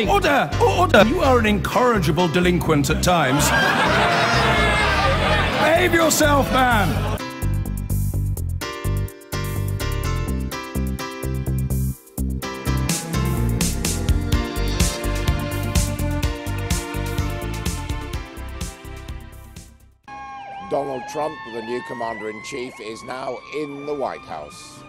Order! Order! You are an incorrigible delinquent at times. Behave yourself, man! Donald Trump, the new commander-in-chief, is now in the White House.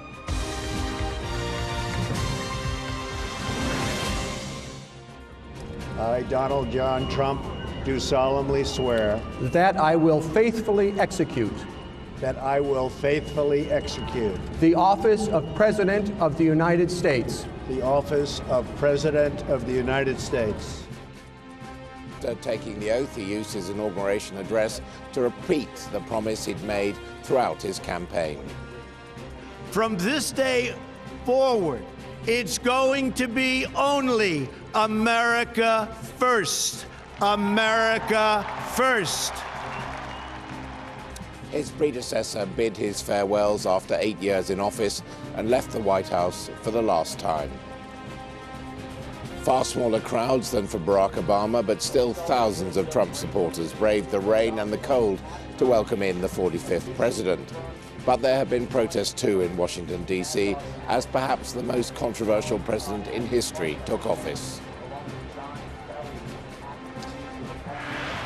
I, Donald John Trump, do solemnly swear that I will faithfully execute that I will faithfully execute the office of President of the United States. The office of President of the United States. After taking the oath, he used his inauguration address to repeat the promise he'd made throughout his campaign. From this day forward, it's going to be only America first. America first. His predecessor bid his farewells after 8 years in office and left the White House for the last time. Far smaller crowds than for Barack Obama, but still thousands of Trump supporters braved the rain and the cold to welcome in the 45th president. But there have been protests too in Washington, D.C., as perhaps the most controversial president in history took office.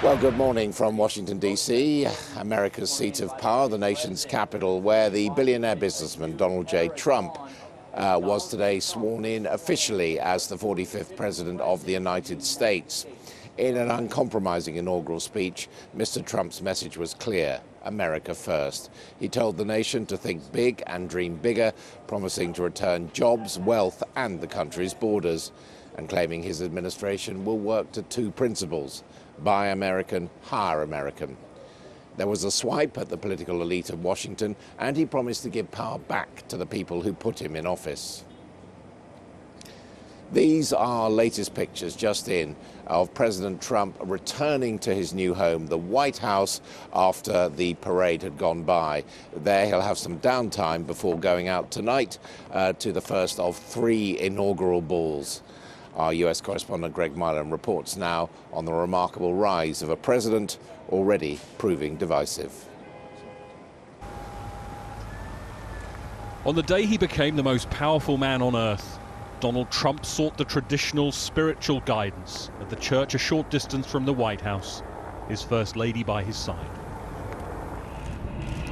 Well, good morning from Washington, D.C., America's seat of power, the nation's capital, where the billionaire businessman Donald J. Trump was today sworn in officially as the 45th president of the United States. In an uncompromising inaugural speech, Mr. Trump's message was clear: America first. He told the nation to think big and dream bigger, promising to return jobs, wealth, and the country's borders, and claiming his administration will work to two principles: buy American, hire American. There was a swipe at the political elite of Washington, and he promised to give power back to the people who put him in office. These are latest pictures just in of President Trump returning to his new home, the White House, after the parade had gone by. There he'll have some downtime before going out tonight to the first of 3 inaugural balls. Our US correspondent Greg Milan reports now on the remarkable rise of a president already proving divisive. On the day he became the most powerful man on earth, Donald Trump sought the traditional spiritual guidance at the church a short distance from the White House, his First Lady by his side.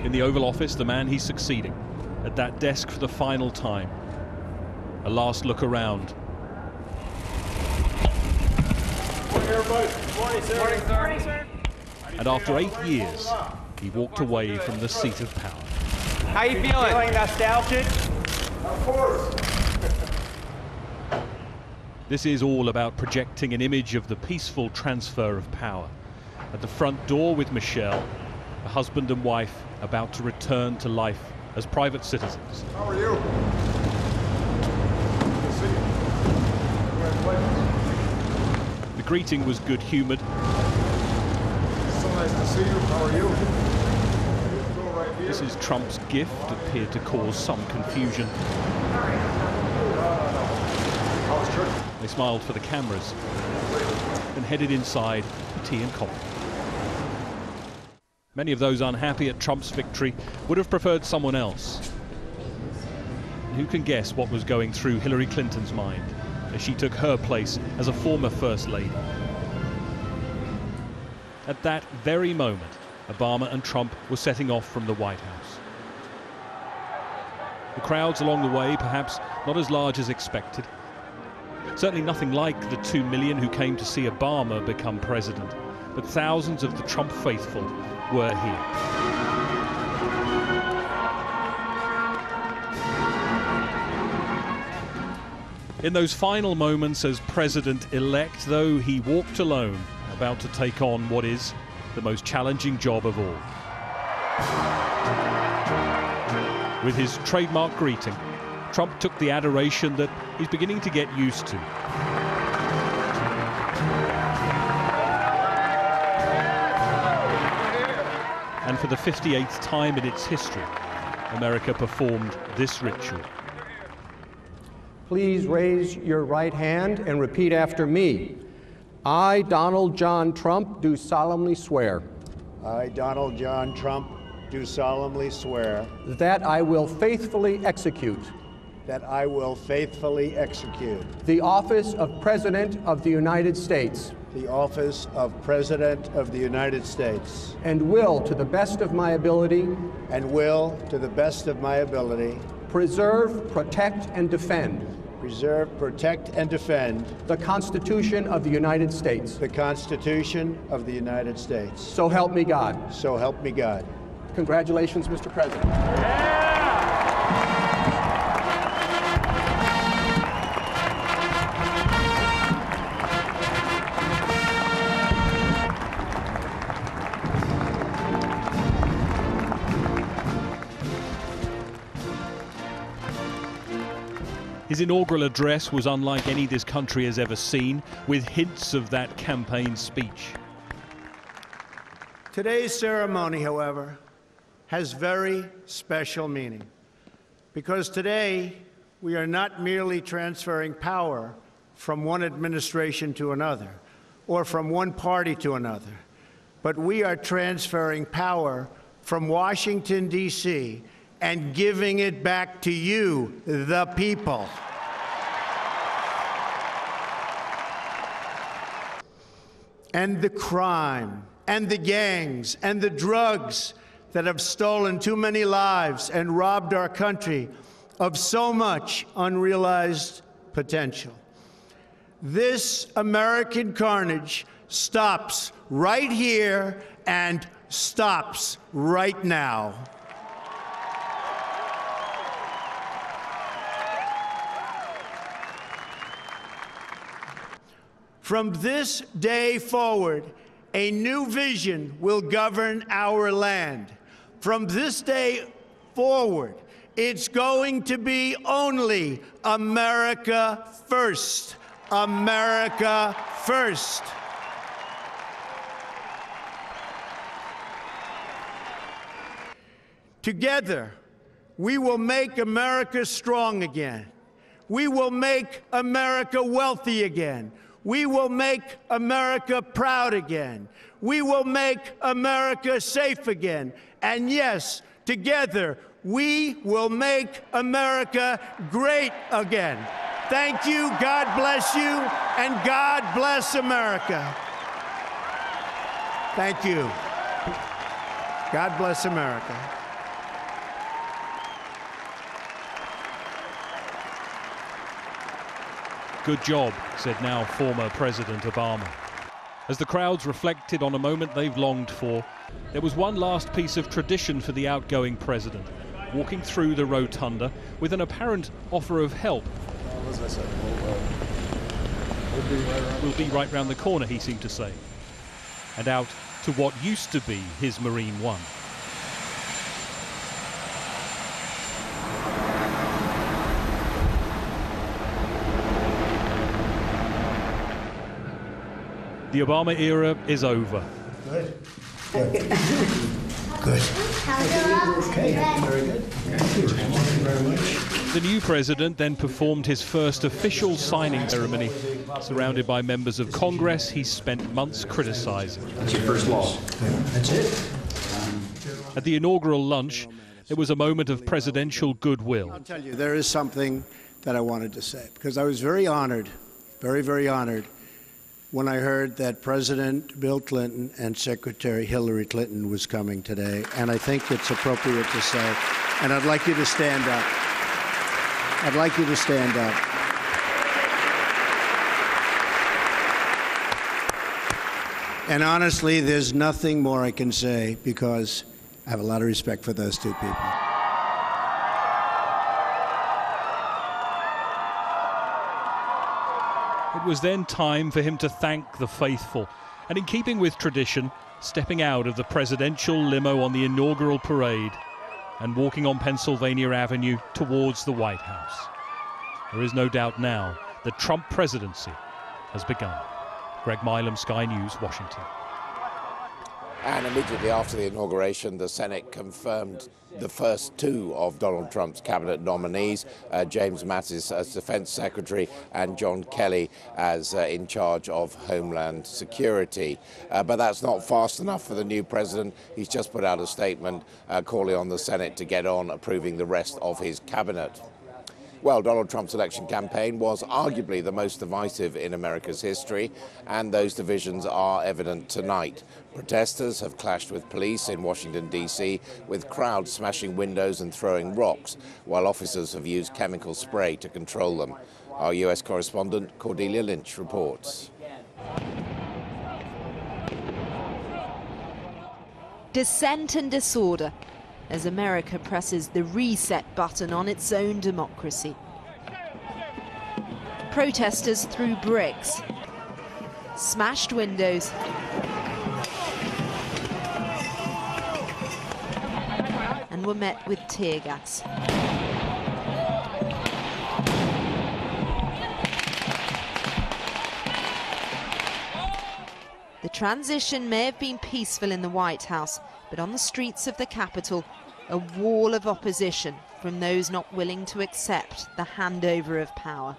In the Oval Office, the man he's succeeding, at that desk for the final time. A last look around. Morning, everybody. Morning, sir. Morning, sir. Morning, sir. And after 8 years, he walked away from the seat of power. How you feeling? Feeling nostalgic? Of course. This is all about projecting an image of the peaceful transfer of power. At the front door with Michelle, a husband and wife about to return to life as private citizens. How are you? Good to see you. Congratulations. The greeting was good-humored. So nice to see you. How are you? Go right here. This is Trump's gift appeared to cause some confusion. How's church? They smiled for the cameras and headed inside for tea and coffee. Many of those unhappy at Trump's victory would have preferred someone else. Who can guess what was going through Hillary Clinton's mind as she took her place as a former First Lady? At that very moment, Obama and Trump were setting off from the White House. The crowds along the way, perhaps not as large as expected. Certainly nothing like the 2 million who came to see Obama become president, but thousands of the Trump faithful were here. In those final moments as president-elect, though, he walked alone, about to take on what is the most challenging job of all. With his trademark greeting, Trump took the adoration that he's beginning to get used to. And for the 58th time in its history, America performed this ritual. Please raise your right hand and repeat after me. I, Donald John Trump, do solemnly swear I, Donald John Trump, do solemnly swear that I will faithfully execute that I will faithfully execute the office of President of the United States the office of President of the United States and will, to the best of my ability, preserve, protect, and defend the Constitution of the United States. the Constitution of the United States. So help me God. So help me God. Congratulations, Mr. President. His inaugural address was unlike any this country has ever seen, with hints of that campaign speech. Today's ceremony, however, has very special meaning, because today we are not merely transferring power from one administration to another or from one party to another, but we are transferring power from Washington, D.C., and giving it back to you, the people. And the crime, and the gangs, and the drugs that have stolen too many lives and robbed our country of so much unrealized potential. This American carnage stops right here and stops right now. From this day forward, a new vision will govern our land. From this day forward, it's going to be only America first. America first. Together, we will make America strong again. We will make America wealthy again. We will make America proud again. We will make America safe again. And yes, together, we will make America great again. Thank you, God bless you, and God bless America. Thank you. God bless America. Good job, said now former President Obama. As the crowds reflected on a moment they've longed for, there was one last piece of tradition for the outgoing president, walking through the rotunda with an apparent offer of help. We'll be right round the corner, he seemed to say, and out to what used to be his Marine One. The Obama era is over. Good. Good. Good. Okay, very good. Thank you very much. The new president then performed his first official signing ceremony. Surrounded by members of Congress, he spent months criticizing. That's your first law. That's it. At the inaugural lunch, there was a moment of presidential goodwill. I'll tell you, there is something that I wanted to say, because I was very honored, very, very honored, when I heard that President Bill Clinton and Secretary Hillary Clinton was coming today, and I think it's appropriate to say, and I'd like you to stand up. I'd like you to stand up. And honestly, there's nothing more I can say, because I have a lot of respect for those two people. It was then time for him to thank the faithful, and in keeping with tradition, stepping out of the presidential limo on the inaugural parade and walking on Pennsylvania Avenue towards the White House. There is no doubt now the Trump presidency has begun. Greg Milam, Sky News, Washington. And immediately after the inauguration, the Senate confirmed the first two of Donald Trump's cabinet nominees, James Mattis as Defense Secretary and John Kelly as in charge of Homeland Security. But that's not fast enough for the new president. He's just put out a statement calling on the Senate to get on approving the rest of his cabinet. Well, Donald Trump's election campaign was arguably the most divisive in America's history, and those divisions are evident tonight. Protesters have clashed with police in Washington, D.C., with crowds smashing windows and throwing rocks, while officers have used chemical spray to control them. Our U.S. correspondent Cordelia Lynch reports. Dissent and disorder as America presses the reset button on its own democracy. Protesters threw bricks, smashed windows, and were met with tear gas. The transition may have been peaceful in the White House, but on the streets of the Capitol, a wall of opposition from those not willing to accept the handover of power.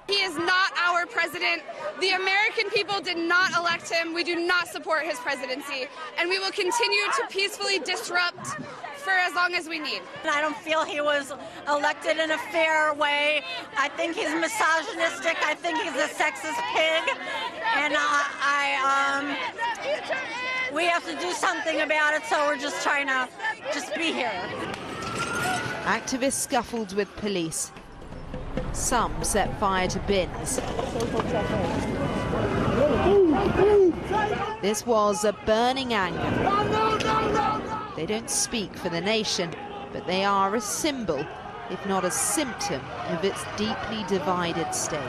He is not our president. The American people did not elect him. We do not support his presidency, and we will continue to peacefully disrupt for as long as we need. I don't feel he was elected in a fair way. I think he's misogynistic. I think he's a sexist pig, and we have to do something about it, so we're just trying to be here. Activists scuffled with police. Some set fire to bins. This was a burning anger. They don't speak for the nation, but they are a symbol, if not a symptom, of its deeply divided state.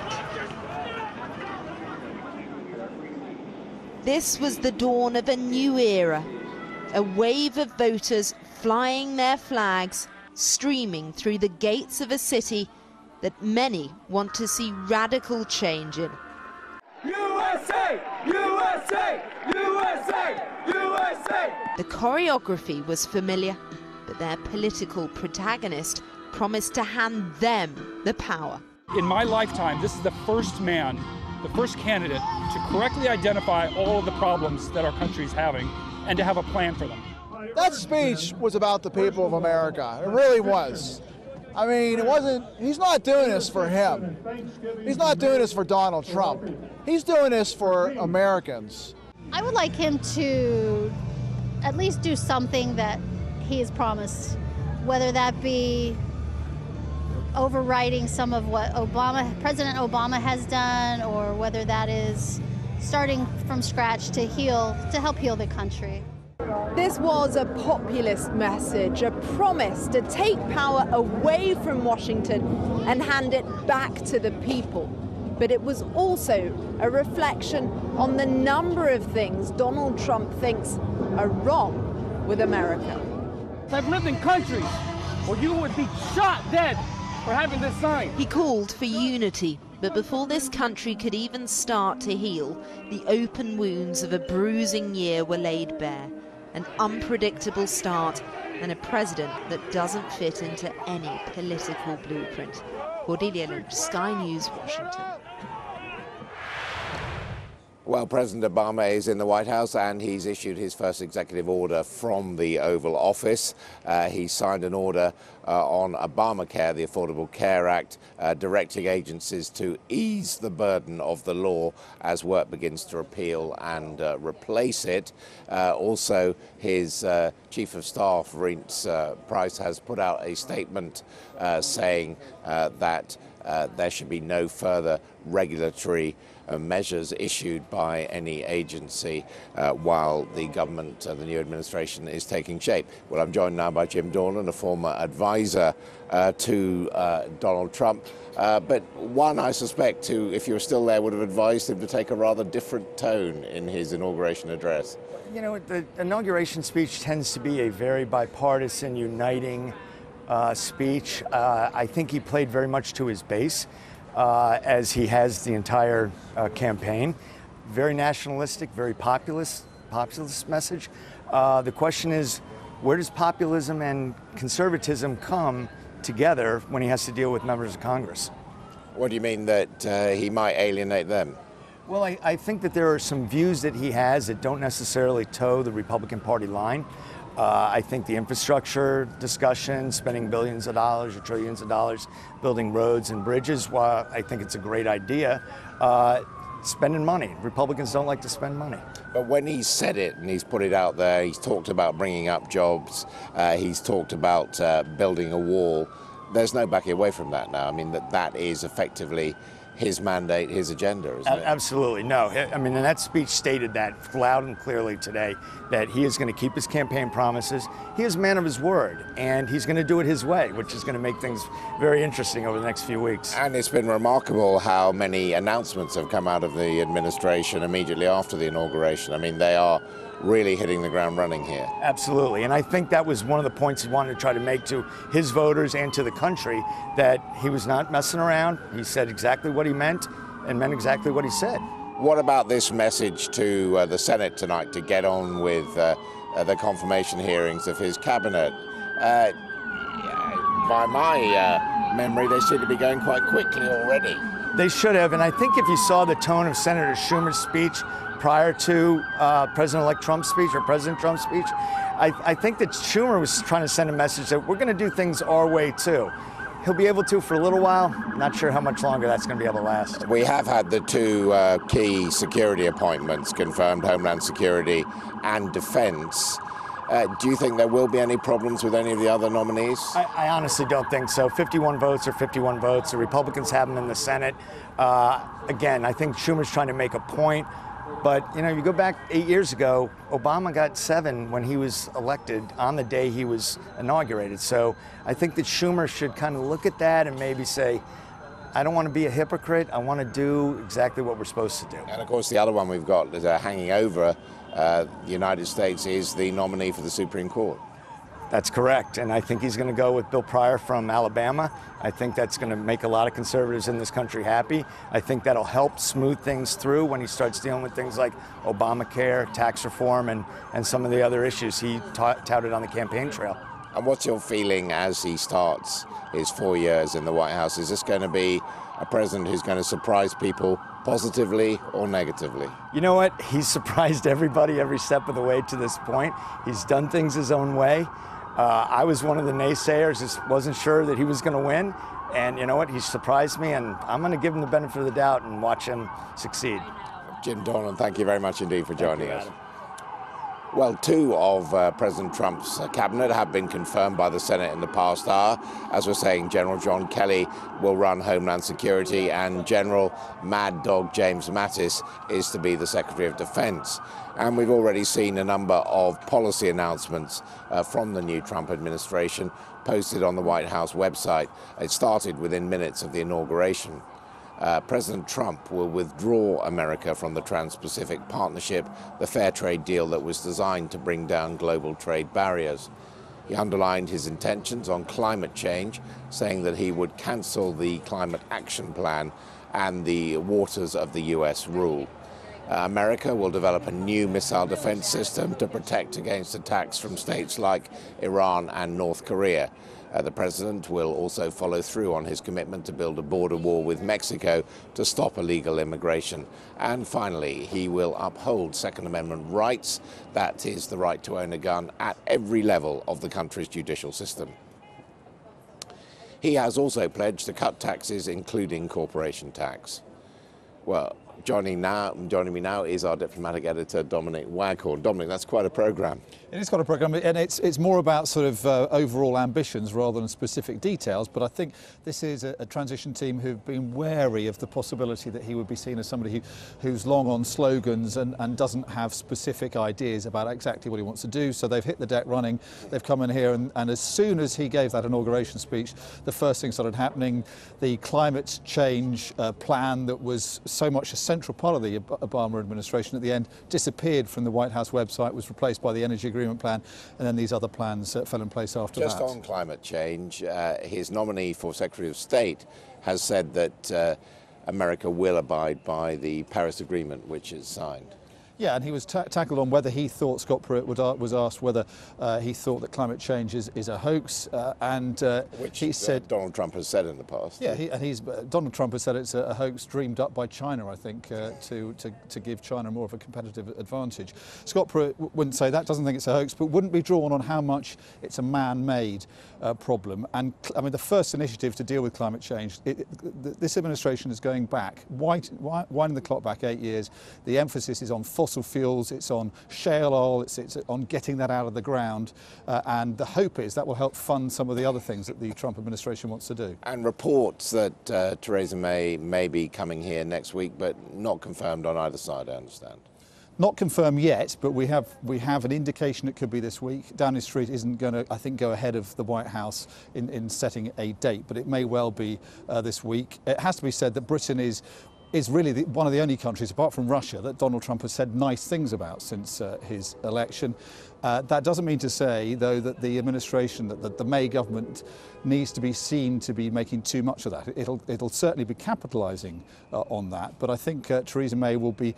This was the dawn of a new era, a wave of voters flying their flags, streaming through the gates of a city that many want to see radical change in. USA! USA! USA! USA! The choreography was familiar, but their political protagonist promised to hand them the power. In my lifetime, this is the first man, the first candidate to correctly identify all of the problems that our country is having and to have a plan for them. That speech was about the people of America. It really was. I mean, he's not doing this for him. He's not doing this for Donald Trump. He's doing this for Americans. I would like him to at least do something that he has promised, whether that be overwriting some of what President Obama has done, or whether that is starting from scratch to help heal the country. This was a populist message, a promise to take power away from Washington and hand it back to the people. But it was also a reflection on the number of things Donald Trump thinks are wrong with America. I've lived in countries where you would be shot dead for having this sign. He called for unity, but before this country could even start to heal, the open wounds of a bruising year were laid bare. An unpredictable start and a president that doesn't fit into any political blueprint. Cordelia Lynch, Sky News, Washington. Well, President Obama is in the White House and he's issued his first executive order from the Oval Office. He signed an order on Obamacare, the Affordable Care Act, directing agencies to ease the burden of the law as work begins to repeal and replace it. Also, his Chief of Staff, Reince Price, has put out a statement saying that there should be no further regulatory measures issued by any agency while the government, the new administration, is taking shape. Well, I'm joined now by Jim Dornan, a former advisor to Donald Trump, but one I suspect who, if you were still there, would have advised him to take a rather different tone in his inauguration address. You know, the inauguration speech tends to be a very bipartisan, uniting speech. I think he played very much to his base, as he has the entire campaign. Very nationalistic, very populist populist message. The question is, where does populism and conservatism come together when he has to deal with members of Congress? What do you mean that he might alienate them? Well, I think that there are some views that he has that don't necessarily toe the Republican Party line. I think the infrastructure discussion, spending billions of dollars or trillions of dollars building roads and bridges, while I think it's a great idea, spending money. Republicans don't like to spend money. But when he's said it and he's put it out there, he's talked about bringing up jobs, he's talked about building a wall. There's no backing away from that now. I mean, that is effectively his mandate, his agenda, isn't it? Absolutely, no. I mean, and that speech stated that loud and clearly today, that he is going to keep his campaign promises. He is a man of his word, and he's going to do it his way, which is going to make things very interesting over the next few weeks. And it's been remarkable how many announcements have come out of the administration immediately after the inauguration. I mean, they are really hitting the ground running here. Absolutely, and I think that was one of the points he wanted to try to make to his voters and to the country, that he was not messing around. He said exactly what he meant and meant exactly what he said. What about this message to the Senate tonight to get on with the confirmation hearings of his cabinet? By my memory, they seem to be going quite quickly already. They should have, and I think if you saw the tone of Senator Schumer's speech prior to President Trump's speech, I think that Schumer was trying to send a message that we're going to do things our way too. He'll be able to for a little while. Not sure how much longer that's going to be able to last. We have had the two key security appointments confirmed, Homeland Security and Defense. Do you think there will be any problems with any of the other nominees? I honestly don't think so. 51 votes are 51 votes. The Republicans have them in the Senate. Again, I think Schumer's trying to make a point. But, you know, you go back 8 years ago, Obama got 7 when he was elected on the day he was inaugurated. So I think that Schumer should kind of look at that and maybe say, I don't want to be a hypocrite. I want to do exactly what we're supposed to do. And, of course, the other one we've got hanging over the United States is the nominee for the Supreme Court. That's correct, and I think he's going to go with Bill Pryor from Alabama. I think that's going to make a lot of conservatives in this country happy. I think that'll help smooth things through when he starts dealing with things like Obamacare, tax reform, and some of the other issues he touted on the campaign trail. And what's your feeling as he starts his 4 years in the White House? Is this going to be a president who's going to surprise people positively or negatively? You know what? He's surprised everybody every step of the way to this point. He's done things his own way. I was one of the naysayers, just wasn't sure that he was going to win. And you know what? He surprised me, and I'm going to give him the benefit of the doubt and watch him succeed. Jim Dornan, thank you very much indeed for joining us. Well, 2 of President Trump's cabinet have been confirmed by the Senate in the past hour. As we're saying, General John Kelly will run Homeland Security, and General Mad Dog James Mattis is to be the Secretary of Defense. And we've already seen a number of policy announcements from the new Trump administration posted on the White House website. It started within minutes of the inauguration. President Trump will withdraw America from the Trans-Pacific Partnership, the fair trade deal that was designed to bring down global trade barriers. He underlined his intentions on climate change, saying that he would cancel the Climate Action Plan and the Waters of the U.S. rule. America will develop a new missile defense system to protect against attacks from states like Iran and North Korea. The president will also follow through on his commitment to build a border wall with Mexico to stop illegal immigration. And finally, he will uphold Second Amendment rights, that is the right to own a gun, at every level of the country's judicial system. He has also pledged to cut taxes, including corporation tax. Well, joining me now is our diplomatic editor, Dominic Waghorn. Dominic, that's quite a programme. It is quite a programme, and it's more about sort of overall ambitions rather than specific details. But I think this is a transition team who've been wary of the possibility that he would be seen as somebody who's long on slogans and doesn't have specific ideas about exactly what he wants to do. So they've hit the deck running. They've come in here, and as soon as he gave that inauguration speech, the first thing started happening. The climate change plan that was so much a central part of the Obama administration at the end disappeared from the White House website, was replaced by the energy agreement plan, and then these other plans fell in place after that. Just on climate change, his nominee for Secretary of State has said that America will abide by the Paris Agreement, which is signed. Yeah, and he was tackled on whether he thought, Scott Pruitt was asked whether he thought that climate change is a hoax, which he said Donald Trump has said in the past. Yeah, Donald Trump has said it's a hoax dreamed up by China, I think, to give China more of a competitive advantage. Scott Pruitt wouldn't say that, doesn't think it's a hoax, but wouldn't be drawn on how much it's a man-made problem. And I mean, the first initiative to deal with climate change, this administration is going back, winding the clock back 8 years. The emphasis is on fossil fuels, it's on shale oil, it's on getting that out of the ground, and the hope is that will help fund some of the other things that the Trump administration wants to do. And reports that Theresa May be coming here next week, but not confirmed on either side, I understand. Not confirmed yet, but we have an indication it could be this week. Downing Street isn't going to, I think, go ahead of the White House in setting a date, but it may well be this week. It has to be said that Britain is really one of the only countries, apart from Russia, that Donald Trump has said nice things about since his election. That doesn't mean to say, though, that the administration, that the May government needs to be seen to be making too much of that. It'll certainly be capitalising on that, but I think Theresa May will be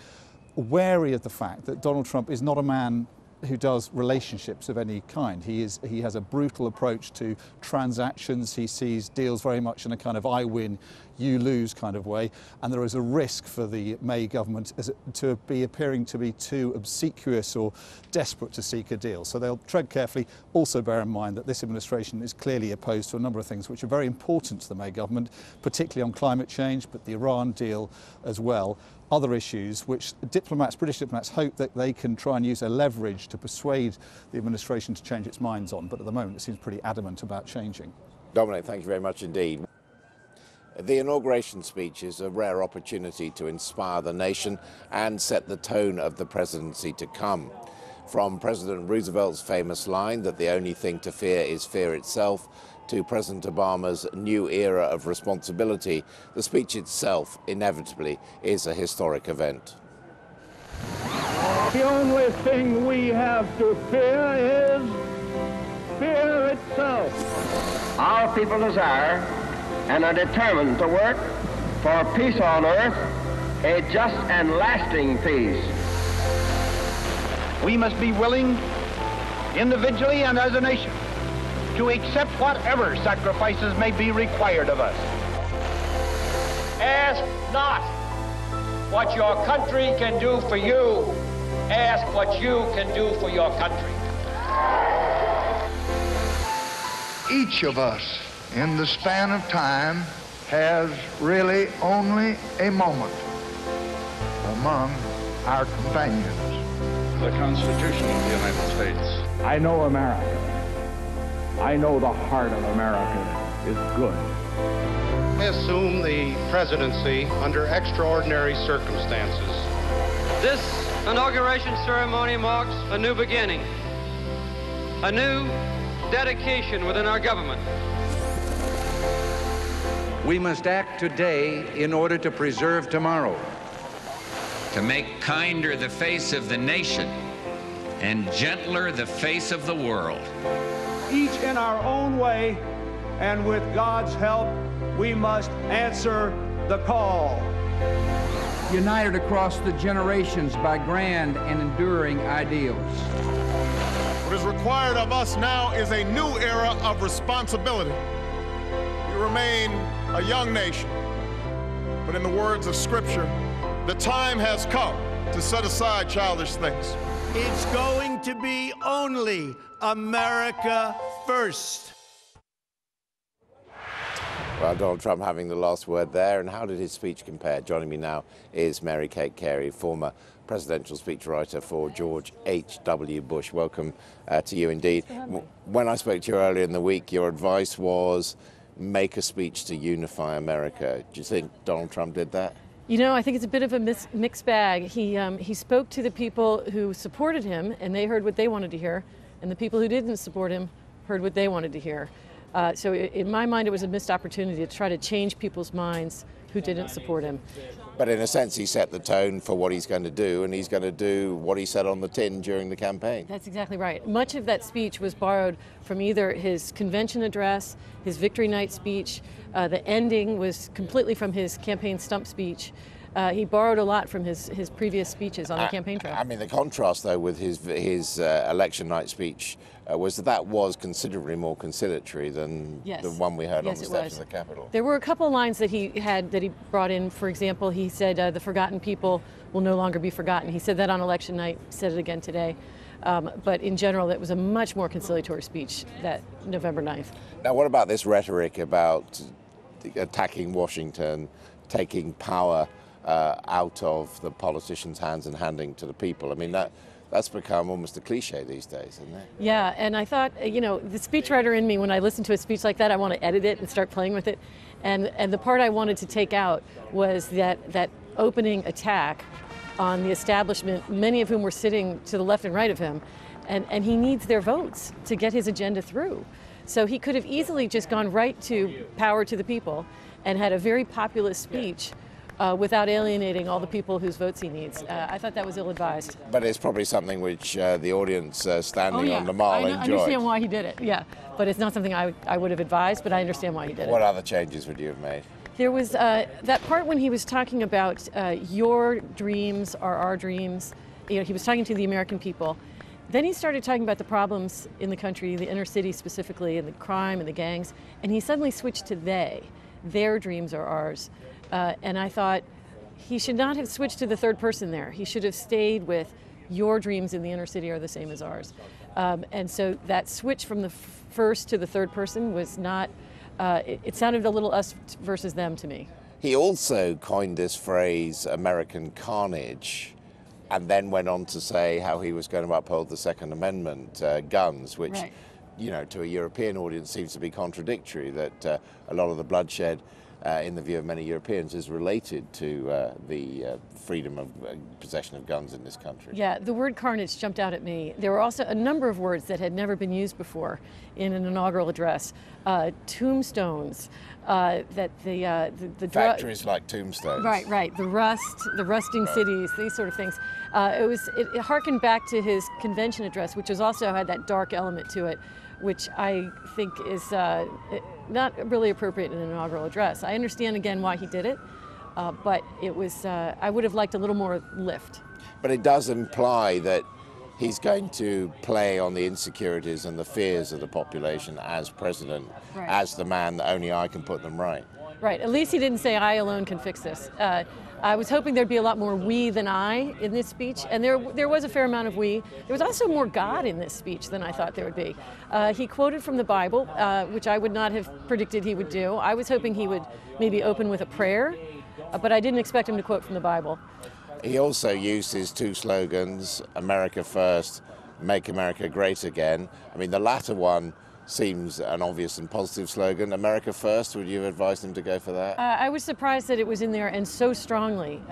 wary of the fact that Donald Trump is not a man who does relationships of any kind. He has a brutal approach to transactions. He sees deals very much in a kind of I win, you lose kind of way, and there is a risk for the May government to be appearing to be too obsequious or desperate to seek a deal. So they'll tread carefully. Also bear in mind that this administration is clearly opposed to a number of things which are very important to the May government, particularly on climate change, but the Iran deal as well. Other issues which British diplomats hope that they can try and use their leverage to persuade the administration to change its minds on, but at the moment it seems pretty adamant about changing. Dominic, thank you very much indeed. The inauguration speech is a rare opportunity to inspire the nation and set the tone of the presidency to come. From President Roosevelt's famous line that the only thing to fear is fear itself, to President Obama's new era of responsibility, the speech itself inevitably is a historic event. The only thing we have to fear is fear itself. Our people desire and are determined to work for peace on earth, a just and lasting peace. We must be willing, individually and as a nation, to accept whatever sacrifices may be required of us. Ask not what your country can do for you. Ask what you can do for your country. Each of us, in the span of time, has really only a moment among our companions. The Constitution of the United States. I know America. I know the heart of America is good. I assume the presidency under extraordinary circumstances. This inauguration ceremony marks a new beginning, a new dedication within our government. We must act today in order to preserve tomorrow. To make kinder the face of the nation and gentler the face of the world. Each in our own way, and with God's help, we must answer the call. United across the generations by grand and enduring ideals. What is required of us now is a new era of responsibility. We remain a young nation, but in the words of Scripture, the time has come to set aside childish things. It's going to be only America first. Well, Donald Trump having the last word there, and how did his speech compare? Joining me now is Mary Kate Carey, former presidential speechwriter for George H.W. Bush. Welcome to you indeed. When I spoke to you earlier in the week, your advice was make a speech to unify America. Do you think Donald Trump did that? You know, I think it's a bit of a mixed bag. He spoke to the people who supported him, and they heard what they wanted to hear, and the people who didn't support him heard what they wanted to hear. So in my mind, it was a missed opportunity to try to change people's minds who didn't support him. But in a sense, he set the tone for what he's going to do, and he's going to do what he said on the tin during the campaign. That's exactly right. Much of that speech was borrowed from either his convention address, his victory night speech. The ending was completely from his campaign stump speech. He borrowed a lot from his previous speeches on the campaign trail. I mean, the contrast, though, with his election night speech was that was considerably more conciliatory than the one we heard on the steps of the Capitol. There were a couple of lines that he brought in. For example, he said, the forgotten people will no longer be forgotten. He said that on election night, said it again today. But in general, it was a much more conciliatory speech that November 9th. Now, what about this rhetoric about attacking Washington, taking power out of the politicians' hands and handing to the people? I mean, that's become almost a cliche these days, isn't it? Yeah, and I thought, the speechwriter in me, when I listen to a speech like that, I want to edit it and start playing with it. And the part I wanted to take out was that opening attack on the establishment, many of whom were sitting to the left and right of him, and he needs their votes to get his agenda through. So he could have easily just gone right to power to the people and had a very populist speech without alienating all the people whose votes he needs. I thought that was ill-advised. But it's probably something which the audience standing on the Mall enjoyed. I understand why he did it, yeah. But it's not something I would have advised, but I understand why he did it. What other changes would you have made? There was that part when he was talking about your dreams are our dreams. He was talking to the American people. Then he started talking about the problems in the country, the inner city specifically, and the crime and the gangs, and he suddenly switched to they. Their dreams are ours. And I thought he should not have switched to the third person there. He should have stayed with your dreams in the inner city are the same as ours. And so that switch from the first to the third person was not, it sounded a little us versus them to me. He also coined this phrase, American carnage, and then went on to say how he was going to uphold the Second Amendment, guns, which, to a European audience seems to be contradictory, that a lot of the bloodshed in the view of many Europeans is related to the freedom of possession of guns in this country. Yeah, the word carnage jumped out at me. There were also a number of words that had never been used before in an inaugural address. Tombstones, that the factories like tombstones. Right. The rusting cities, these sort of things. It harkened back to his convention address, which also had that dark element to it, which I think is not really appropriate in an inaugural address. I understand again why he did it, but it was I would have liked a little more lift. But it does imply that he's going to play on the insecurities and the fears of the population as president, as the man that only I can put them right. Right, at least he didn't say I alone can fix this. I was hoping there'd be a lot more we than I in this speech, and there was a fair amount of we. There was also more God in this speech than I thought there would be. He quoted from the Bible, which I would not have predicted he would do. I was hoping he would maybe open with a prayer, but I didn't expect him to quote from the Bible. He also used his two slogans, America First, Make America Great Again. I mean, the latter one seems an obvious and positive slogan. America First, would you have advised him to go for that? I was surprised that it was in there and so strongly.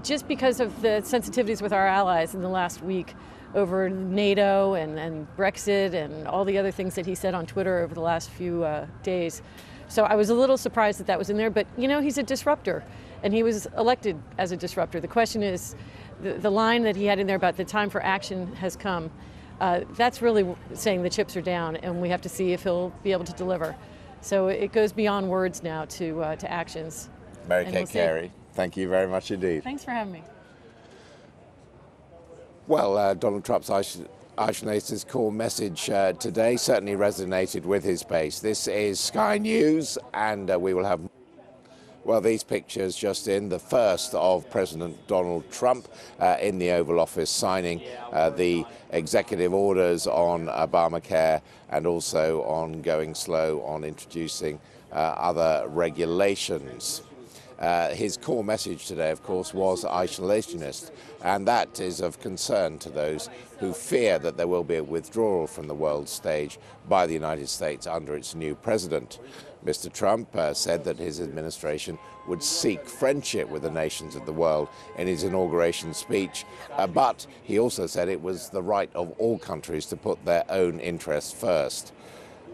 Just because of the sensitivities with our allies in the last week over NATO and Brexit and all the other things that he said on Twitter over the last few days. So I was a little surprised that was in there, but he's a disruptor and he was elected as a disruptor. The question is, the line that he had in there about the time for action has come, that's really saying the chips are down and we have to see if he'll be able to deliver. So it goes beyond words now to actions. Mary Kate Carey, thank you very much indeed. Thanks for having me. Well, Donald Trump's isolation's core message today certainly resonated with his base. This is Sky News, and we will have, well, these pictures just in, the first of President Donald Trump in the Oval Office signing the executive orders on Obamacare and also on going slow on introducing other regulations. His core message today, of course, was isolationist, and that is of concern to those who fear that there will be a withdrawal from the world stage by the United States under its new president. Mr. Trump said that his administration would seek friendship with the nations of the world in his inauguration speech, but he also said it was the right of all countries to put their own interests first.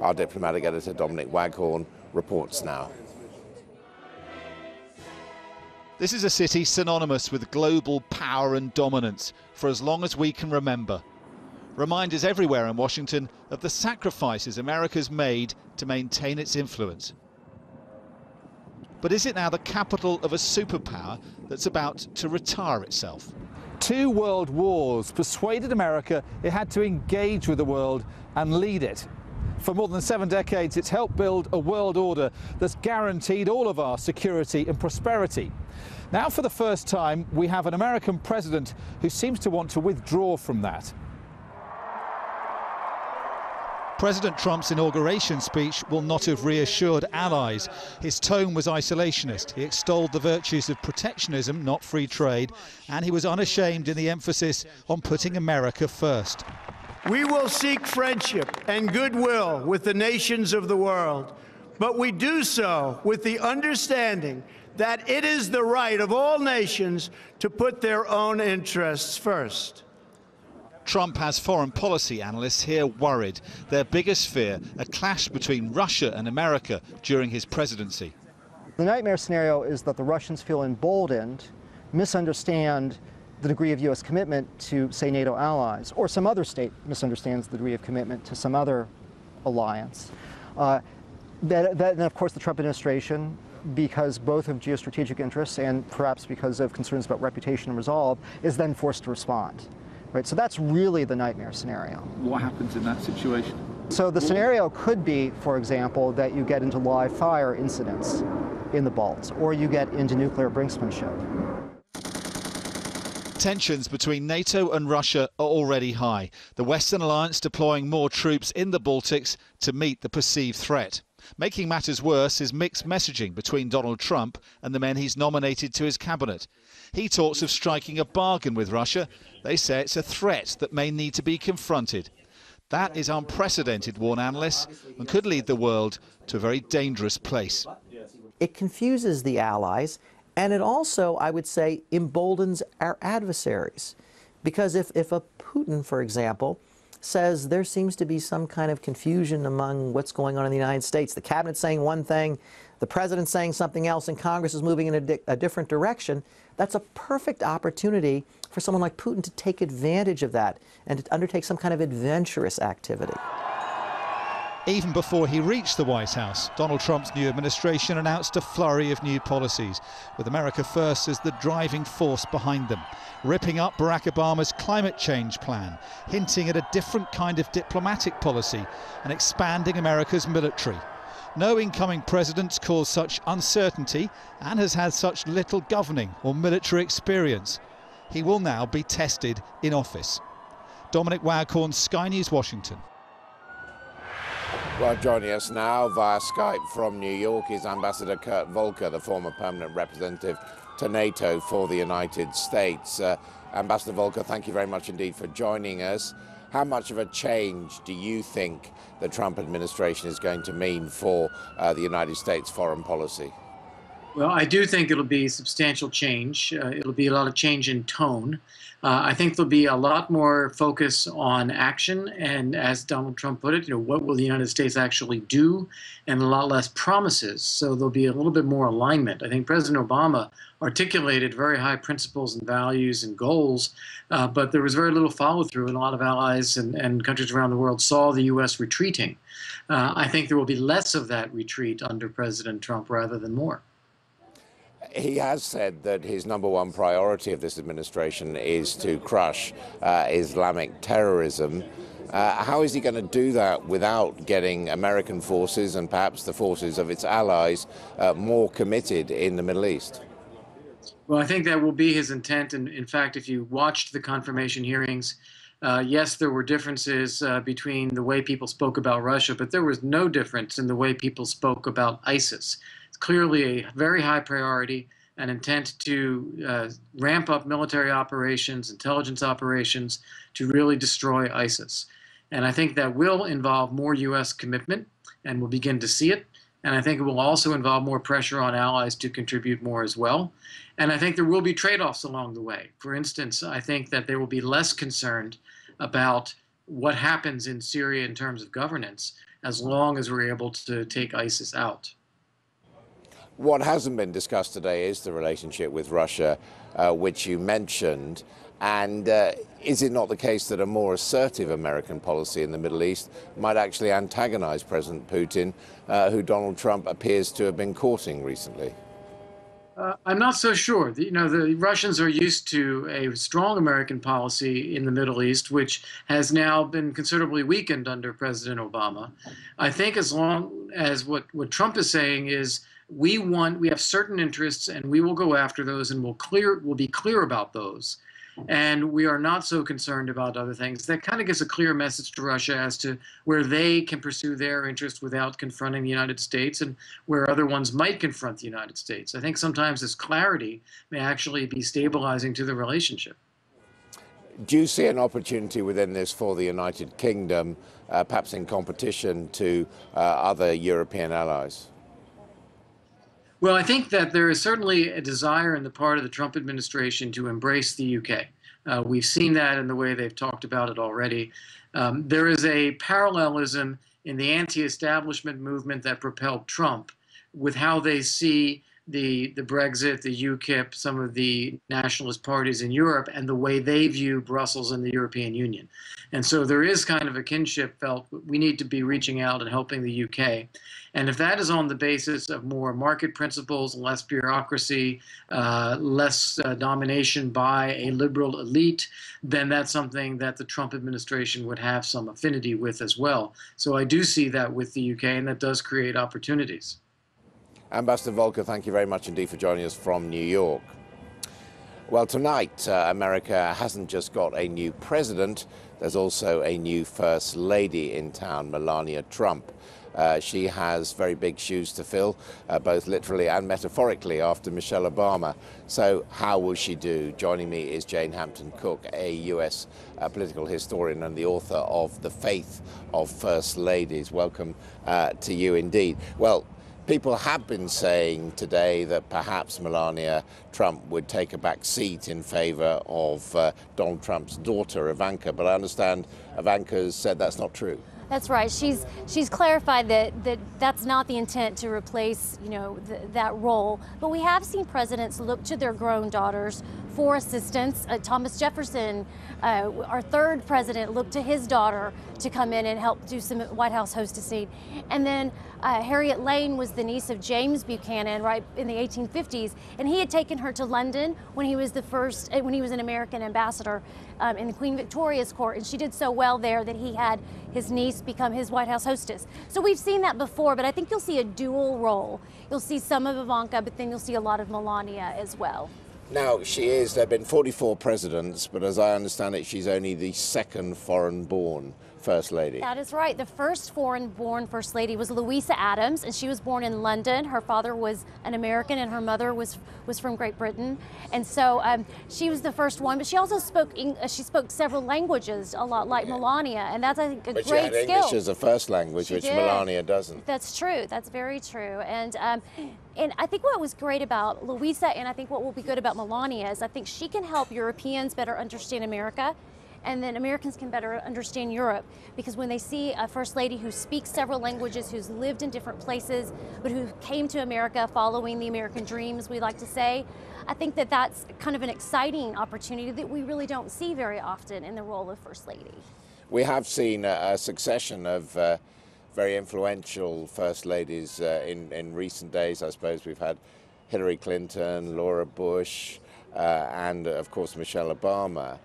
Our diplomatic editor, Dominic Waghorn, reports now. This is a city synonymous with global power and dominance for as long as we can remember. Reminders everywhere in Washington of the sacrifices America's made to maintain its influence. But is it now the capital of a superpower that's about to retire itself? 2 world wars persuaded America it had to engage with the world and lead it. For more than 7 decades, it's helped build a world order that's guaranteed all of our security and prosperity. Now, for the first time, we have an American president who seems to want to withdraw from that. President Trump's inauguration speech will not have reassured allies. His tone was isolationist. He extolled the virtues of protectionism, not free trade, and he was unashamed in the emphasis on putting America first. We will seek friendship and goodwill with the nations of the world, but we do so with the understanding that it is the right of all nations to put their own interests first. Trump has foreign policy analysts here worried. Their biggest fear, a clash between Russia and America during his presidency. The nightmare scenario is that the Russians feel emboldened, misunderstand the degree of U.S. commitment to, say, NATO allies, or some other state misunderstands the degree of commitment to some other alliance. Then, of course, the Trump administration, because both of geostrategic interests and perhaps because of concerns about reputation and resolve, is then forced to respond. Right, so that's really the nightmare scenario. What happens in that situation? So the scenario could be, for example, that you get into live fire incidents in the Balts, or you get into nuclear brinksmanship. Tensions between NATO and Russia are already high. The Western alliance deploying more troops in the Baltics to meet the perceived threat. Making matters worse is mixed messaging between Donald Trump and the men he's nominated to his cabinet. He talks of striking a bargain with Russia. They say it's a threat that may need to be confronted. That is unprecedented, warn analysts, and could lead the world to a very dangerous place. It confuses the allies, and it also, I would say, emboldens our adversaries. Because if a Putin, for example, says there seems to be some kind of confusion among what's going on in the United States, the cabinet saying one thing, the president saying something else, and Congress is moving in a different direction, that's a perfect opportunity for someone like Putin to take advantage of that and to undertake some kind of adventurous activity. Even before he reached the White House, Donald Trump's new administration announced a flurry of new policies, with America First as the driving force behind them, ripping up Barack Obama's climate change plan, hinting at a different kind of diplomatic policy, and expanding America's military. No incoming president's caused such uncertainty and has had such little governing or military experience. He will now be tested in office. Dominic Waghorn, Sky News, Washington. Well, joining us now via Skype from New York is Ambassador Kurt Volker, the former permanent representative to NATO for the United States. Ambassador Volker, thank you very much indeed for joining us. How much of a change do you think the Trump administration is going to mean for the United States foreign policy? Well, I do think it'll be substantial change. It'll be a lot of change in tone. I think there'll be a lot more focus on action, and as Donald Trump put it, what will the United States actually do, and a lot less promises. So there'll be a little bit more alignment. I think President Obama articulated very high principles and values and goals, but there was very little follow-through, and a lot of allies and countries around the world saw the U.S. retreating. I think there will be less of that retreat under President Trump rather than more. He has said that his #1 priority of this administration is to crush Islamic terrorism. How is he going to do that without getting American forces and perhaps the forces of its allies more committed in the Middle East? Well, I think that will be his intent. And in fact, if you watched the confirmation hearings, yes, there were differences between the way people spoke about Russia, but there was no difference in the way people spoke about ISIS. It's clearly a very high priority, an intent to ramp up military operations, intelligence operations, to really destroy ISIS. And I think that will involve more U.S. commitment, and we'll begin to see it. And I think it will also involve more pressure on allies to contribute more as well. And I think there will be trade-offs along the way. For instance, I think that they will be less concerned about what happens in Syria in terms of governance, as long as we're able to take ISIS out. What hasn't been discussed today is the relationship with Russia, which you mentioned. And is it not the case that a more assertive American policy in the Middle East might actually antagonize President Putin, who Donald Trump appears to have been courting recently? I'm not so sure. The Russians are used to a strong American policy in the Middle East, which has now been considerably weakened under President Obama. I think as long as what Trump is saying is we have certain interests and we will go after those and we'll be clear about those. And we are not so concerned about other things. That kind of gives a clear message to Russia as to where they can pursue their interests without confronting the United States and where other ones might confront the United States. I think sometimes this clarity may actually be stabilizing to the relationship. Do you see an opportunity within this for the United Kingdom, perhaps in competition to other European allies? Well, I think that there is certainly a desire on the part of the Trump administration to embrace the UK. We've seen that in the way they've talked about it already. There is a parallelism in the anti-establishment movement that propelled Trump with how they see the Brexit, the UKIP, some of the nationalist parties in Europe, and the way they view Brussels and the European Union. And so there is kind of a kinship felt. We need to be reaching out and helping the UK. And if that is on the basis of more market principles, less bureaucracy, less domination by a liberal elite, then that's something that the Trump administration would have some affinity with as well. So I do see that with the UK, and that does create opportunities. Ambassador Volker, thank you very much indeed for joining us from New York. Well, tonight, America hasn't just got a new president, there's also a new First Lady in town, Melania Trump. She has very big shoes to fill, both literally and metaphorically, after Michelle Obama. So how will she do? Joining me is Jane Hampton-Cook, a US political historian and the author of The Faith of First Ladies. Welcome to you indeed. Well, people have been saying today that perhaps Melania Trump would take a back seat in favor of Donald Trump's daughter, Ivanka, but I understand Ivanka's said that's not true. That's right. She's clarified that that's not the intent to replace, that role. But we have seen presidents look to their grown daughters for assistance. Thomas Jefferson, our third president, looked to his daughter to come in and help do some White House hostessing. And then Harriet Lane was the niece of James Buchanan, right in the 1850s, and he had taken her to London when he was an American ambassador in the Queen Victoria's court, and she did so well there that he had his niece become his White House hostess. So we've seen that before, but I think you'll see a dual role. You'll see some of Ivanka, but then you'll see a lot of Melania as well. Now, there have been 44 presidents, but as I understand it, she's only the second foreign-born First Lady. That is right. The first foreign-born First Lady was Louisa Adams, and she was born in London. Her father was an American, and her mother was from Great Britain. And so she was the first one, but she also spoke several languages, a lot like Melania, and that's, I think, a great skill. But she had English as a first language, which Melania doesn't. That's true. That's very true. And I think what was great about Louisa, and I think what will be good about Melania, is I think she can help Europeans better understand America, and then Americans can better understand Europe, because when they see a First Lady who speaks several languages, who's lived in different places, but who came to America following the American dream, as we like to say, I think that that's kind of an exciting opportunity that we really don't see very often in the role of First Lady. We have seen a succession of very influential First Ladies in recent days. I suppose we've had Hillary Clinton, Laura Bush, and of course Michelle Obama.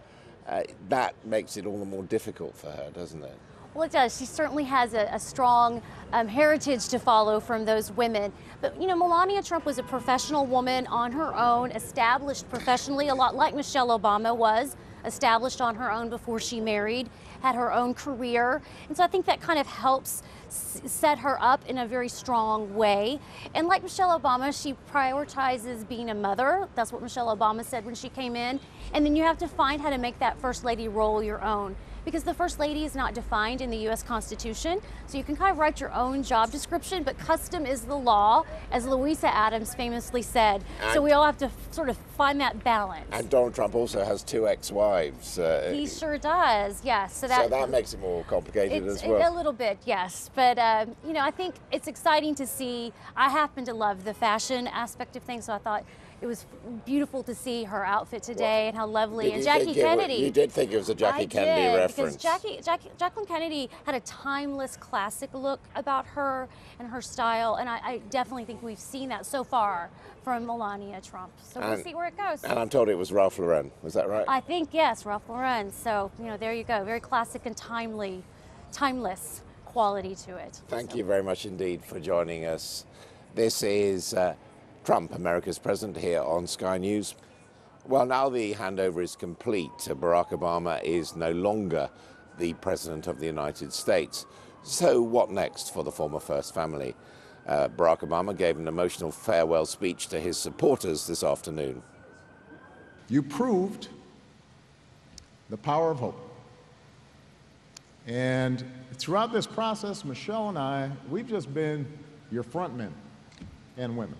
That makes it all the more difficult for her, doesn't it? Well, it does. She certainly has a strong heritage to follow from those women. But, Melania Trump was a professional woman on her own, established professionally, a lot like Michelle Obama was, established on her own before she married, had her own career. And so I think that kind of helps set her up in a very strong way. And like Michelle Obama, she prioritizes being a mother. That's what Michelle Obama said when she came in. And then you have to find how to make that First Lady role your own, because the First Lady is not defined in the U.S. Constitution. So you can kind of write your own job description, but custom is the law, as Louisa Adams famously said. So we all have to sort of find that balance. And Donald Trump also has two ex-wives. He sure does, yes. So that makes it more complicated as well. A little bit, yes. But, I think it's exciting to see. I happen to love the fashion aspect of things, so I thought it was beautiful to see her outfit today and how lovely. And Jackie Jackie Kennedy. You did think it was a Jackie Kennedy reference. Because Jacqueline Kennedy had a timeless, classic look about her and her style, and I definitely think we've seen that so far from Melania Trump. So we'll see where it goes. And I'm told it was Ralph Lauren. Was that right? I think, yes, Ralph Lauren. So, you know, there you go. Very classic and timeless quality to it. Thank you very much indeed for joining us. This is Trump, America's president, here on Sky News. Well, now the handover is complete. Barack Obama is no longer the president of the United States. So what next for the former First Family? Barack Obama gave an emotional farewell speech to his supporters this afternoon. You proved the power of hope. And throughout this process, Michelle and I, we've just been your front men and women.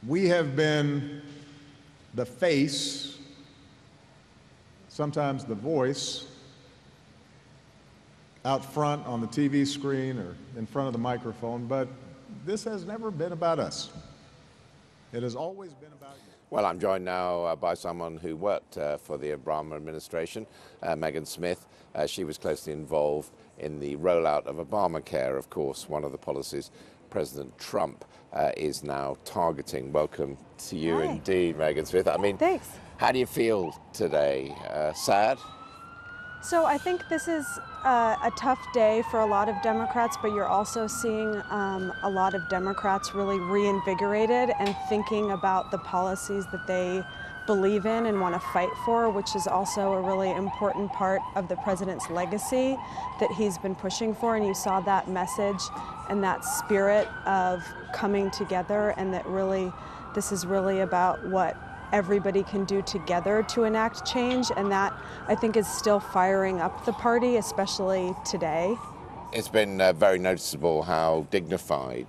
We have been the face, sometimes the voice, out front on the TV screen or in front of the microphone, but this has never been about us. It has always been about you. Well, I'm joined now by someone who worked for the Obama administration, Megan Smith. She was closely involved in the rollout of Obamacare, of course, one of the policies President Trump is now targeting. Welcome to you indeed, Megan Smith. I mean, thanks. How do you feel today? Sad? So I think this is a tough day for a lot of Democrats, but you're also seeing a lot of Democrats really reinvigorated and thinking about the policies that they believe in and want to fight for, which is also a really important part of the president's legacy that he's been pushing for. And you saw that message and that spirit of coming together, and that really, this is really about what everybody can do together to enact change, and that I think is still firing up the party, especially today. It's been very noticeable how dignified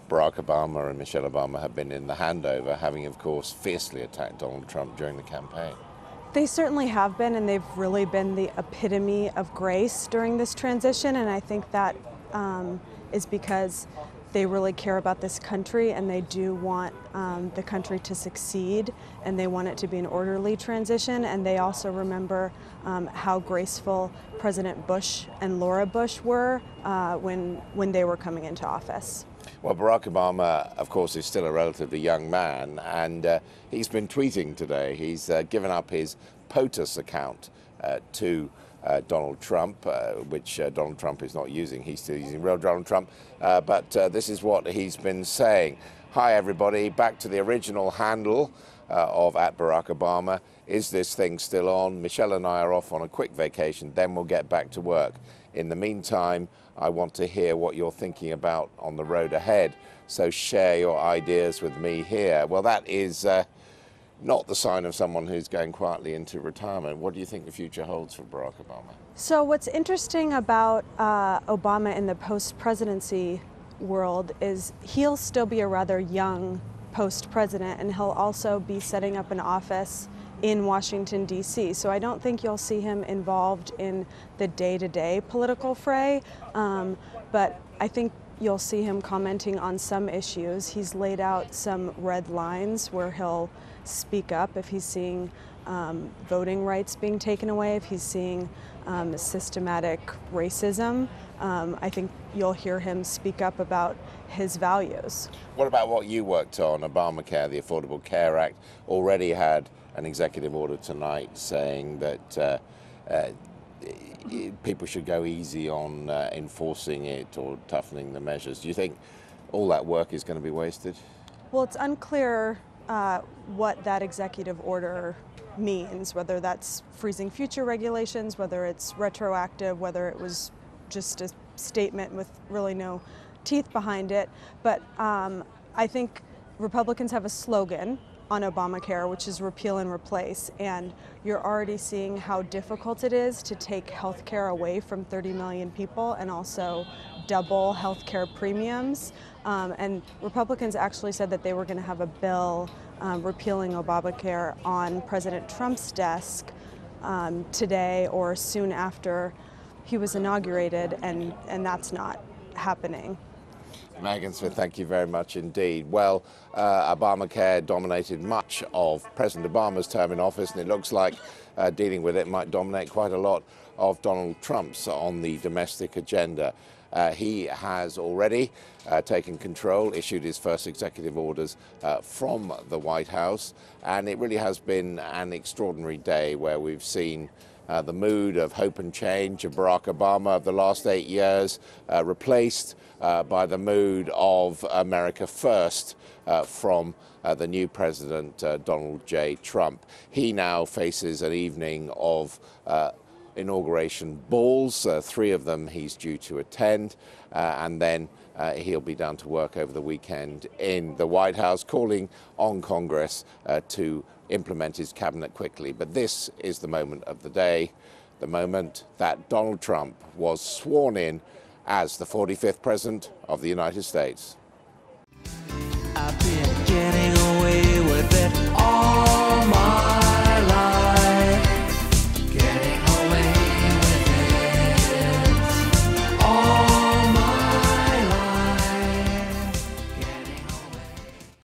Barack Obama and Michelle Obama have been in the handover, having of course fiercely attacked Donald Trump during the campaign. They certainly have been, and they've really been the epitome of grace during this transition, and I think that is because they really care about this country, and they do want the country to succeed, and they want it to be an orderly transition. And they also remember how graceful President Bush and Laura Bush were when they were coming into office. Well, Barack Obama, of course, is still a relatively young man, and he's been tweeting today. He's given up his POTUS account to Donald Trump, which Donald Trump is not using. He's still using real Donald Trump. But this is what he's been saying. Hi, everybody. Back to the original handle of @Barack Obama. Is this thing still on? Michelle and I are off on a quick vacation. Then we'll get back to work. In the meantime, I want to hear what you're thinking about on the road ahead. So share your ideas with me here. Well, that is not the sign of someone who's going quietly into retirement. What do you think the future holds for Barack Obama? So what's interesting about Obama in the post-presidency world is he'll still be a rather young post-president, and he'll also be setting up an office in Washington, D.C. So I don't think you'll see him involved in the day-to-day political fray, but I think you'll see him commenting on some issues. He's laid out some red lines where he'll speak up if he's seeing voting rights being taken away, if he's seeing systematic racism. I think you'll hear him speak up about his values. What about what you worked on, Obamacare, the Affordable Care Act? Already had an executive order tonight saying that people should go easy on enforcing it or toughening the measures. Do you think all that work is going to be wasted? Well, it's unclear what that executive order means, whether that's freezing future regulations, whether it's retroactive, whether it was just a statement with really no teeth behind it. But I think Republicans have a slogan on Obamacare, which is repeal and replace, and you're already seeing how difficult it is to take health care away from 30 million people and also double health care premiums. And Republicans actually said that they were going to have a bill repealing Obamacare on President Trump's desk today or soon after he was inaugurated, and that's not happening. Megan Smith, thank you very much indeed. Well, Obamacare dominated much of President Obama's term in office, and it looks like dealing with it might dominate quite a lot of Donald Trump's on the domestic agenda. He has already taken control, issued his first executive orders from the White House, and it really has been an extraordinary day where we've seen the mood of hope and change of Barack Obama of the last 8 years replaced by the mood of America First from the new president, Donald J. Trump. He now faces an evening of inauguration balls, 3 of them he's due to attend, and then he'll be down to work over the weekend in the White House, calling on Congress to implement his cabinet quickly. But this is the moment of the day, the moment that Donald Trump was sworn in as the 45th President of the United States. I've been getting away with it all